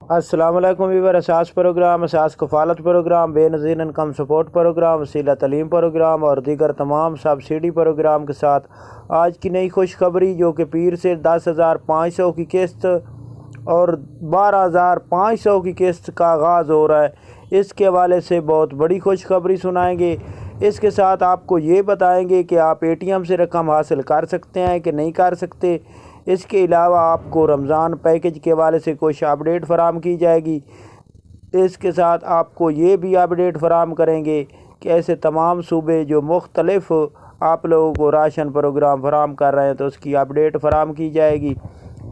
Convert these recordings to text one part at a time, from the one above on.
السلام علیکم ویور، اساس پروگرام، اساس کفالت پروگرام، بے نظیر انکم سپورٹ پروگرام، وسیلہ تعلیم پروگرام اور دیگر تمام سبسڈی پروگرام کے ساتھ آج کی نئی خوشخبری، جو کہ پیر سے 10,500 کی قسط اور 12,500 کی قسط کا آغاز ہو رہا ہے۔ اس کے حوالے سے بہت بڑی خوشخبری سنائیں گے۔ اس کے ساتھ آپ کو یہ بتائیں گے کہ آپ ATM سے رقم حاصل کر سکتے ہیں کہ نہیں کر سکتے۔ اس کے علاوہ آپ کو رمضان پیکج کے حوالے سے کچھ اپڈیٹ فراہم کی جائے گی۔ اس کے ساتھ آپ کو یہ بھی اپڈیٹ فراہم کریں گے کہ ایسے تمام صوبے جو مختلف آپ لوگوں کو راشن پروگرام فراہم کر رہے ہیں تو اس کی اپڈیٹ فراہم کی جائے گی۔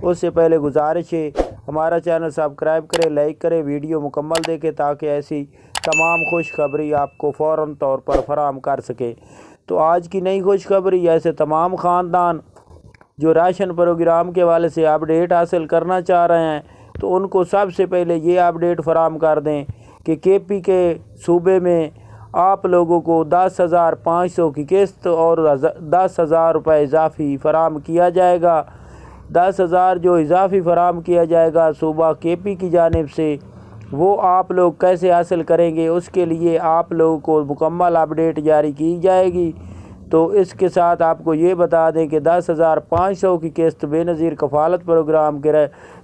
اس سے پہلے گزارش ہے ہمارا چینل سبسکرائب کریں، لائک کریں، ویڈیو مکمل دیکھیں تاکہ ایسی تمام خوشخبری آپ کو فوراً طور پر فراہم کر سکے۔ تو آج کی نئی خوشخبری، ایسے تمام خاندان جو راشن پروگرام کے حوالے سے اپڈیٹ حاصل کرنا چاہ رہے ہیں تو ان کو سب سے پہلے یہ اپڈیٹ فراہم کر دیں کہ KP کے صوبے میں آپ لوگوں کو 10,500 کی قسط اور 10,000 روپے اضافی فراہم کیا جائے گا۔ 10,000 جو اضافی فراہم کیا جائے گا صوبہ KP کی جانب سے، وہ آپ لوگ کیسے حاصل کریں گے، اس کے لیے آپ لوگوں کو مکمل اپڈیٹ جاری کی جائے گی۔ تو اس کے ساتھ آپ کو یہ بتا دیں کہ 10,500 کی قسط بے نظیر کفالت پروگرام کے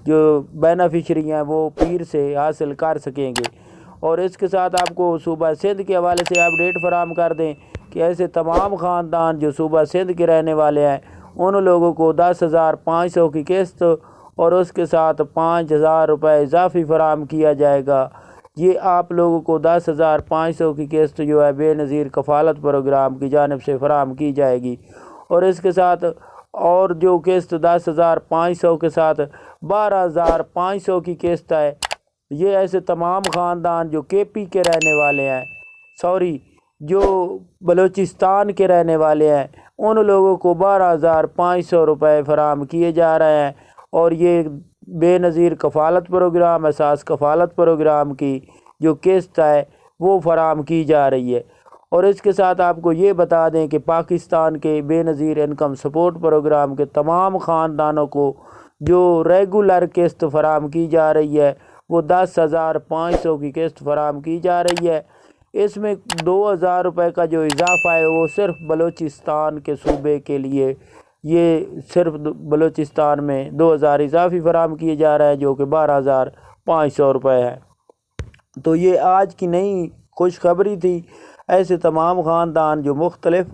جو بینیفیشری ہیں وہ پیر سے حاصل کر سکیں گے۔ اور اس کے ساتھ آپ کو صوبہ سندھ کے حوالے سے اپڈیٹ فراہم کر دیں کہ ایسے تمام خاندان جو صوبہ سندھ کے رہنے والے ہیں ان لوگوں کو 10,500 کی قسط اور اس کے ساتھ 5,000 روپے اضافی فراہم کیا جائے گا۔ یہ آپ لوگوں کو 10,500 کی قسط جو ہے بے نظیر کفالت پروگرام کی جانب سے فراہم کی جائے گی۔ اور اس کے ساتھ اور جو قسط 10,500 کے ساتھ 12,500 کی قسط ہے، یہ ایسے تمام خاندان جو KP کے رہنے والے ہیں، جو بلوچستان کے رہنے والے ہیں، ان لوگوں کو 12,500 روپے فراہم کیے جا رہے ہیں۔ اور یہ بے نظیر کفالت پروگرام، اساس کفالت پروگرام کی جو قسط ہے وہ فراہم کی جا رہی ہے۔ اور اس کے ساتھ آپ کو یہ بتا دیں کہ پاکستان کے بے نظیر انکم سپورٹ پروگرام کے تمام خاندانوں کو جو ریگولر قسط فراہم کی جا رہی ہے وہ 10,500 کی قسط فراہم کی جا رہی ہے۔ اس میں 2,000 روپے کا جو اضافہ ہے وہ صرف بلوچستان کے صوبے کے لیے، یہ صرف بلوچستان میں 2,000 اضافی فراہم کیے جا رہے ہیں جو کہ 12,500 روپے ہے۔ تو یہ آج کی نئی خوشخبری تھی۔ ایسے تمام خاندان جو مختلف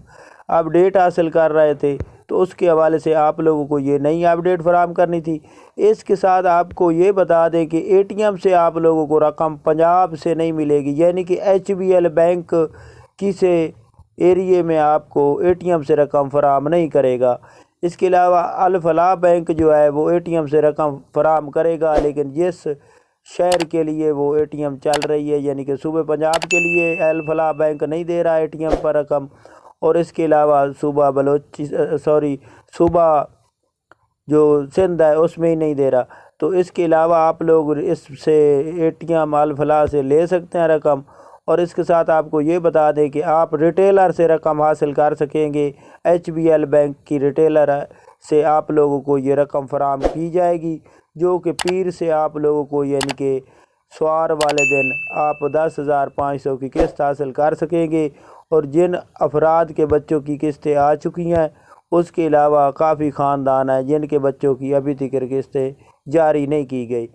اپڈیٹ حاصل کر رہے تھے تو اس کے حوالے سے آپ لوگوں کو یہ نئی اپڈیٹ فراہم کرنی تھی۔ اس کے ساتھ آپ کو یہ بتا دیں کہ ATM سے آپ لوگوں کو رقم پنجاب سے نہیں ملے گی، یعنی کہ HBL بینک کسی ایریے میں آپ کو ATM سے رقم فراہم نہیں کرے گا۔ اس کے علاوہ الفلاح بینک جو ہے وہ ATM سے رقم فراہم کرے گا، لیکن جس شہر کے لیے وہ ATM چل رہی ہے یعنی کہ صوبہ پنجاب کے لیے الفلاح بینک نہیں دے رہا ATM پر رقم، اور اس کے علاوہ صوبہ جو سندھ ہے اس میں ہی نہیں دے رہا۔ تو اس کے علاوہ آپ لوگ اس سے ATM الفلاح سے لے سکتے ہیں رقم۔ اور اس کے ساتھ آپ کو یہ بتا دیں کہ آپ ریٹیلر سے رقم حاصل کر سکیں گے۔ HBL بینک کی ریٹیلر سے آپ لوگوں کو یہ رقم فراہم کی جائے گی، جو کہ پیر سے آپ لوگوں کو یعنی کہ سوار والے دن آپ 10,500 کی قسط حاصل کر سکیں گے۔ اور جن افراد کے بچوں کی قسطیں آ چکی ہیں، اس کے علاوہ کافی خاندان ہیں جن کے بچوں کی ابھی تک قسطیں جاری نہیں کی گئی۔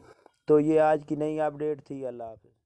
تو یہ آج کی نئی اپڈیٹ تھی۔ اللہ حافظ۔